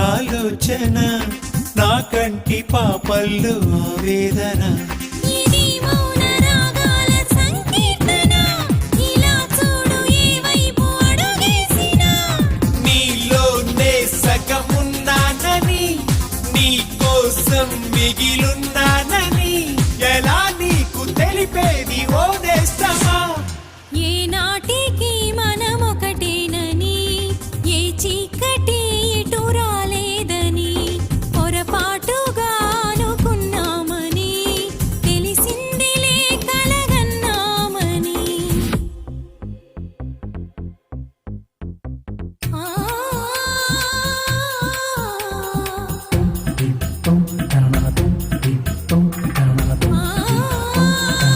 ఆలోచన నా కంటి పాపల్లో ఆవేదన ఇది మౌన రాగాల సంకీర్తన ఇలా చూడు ఏ వైపు అడుగేసినా నీలోనే సగమున్నానని నీ కోసం మిగిలున్నానని ఎలా నీకు తెలిపే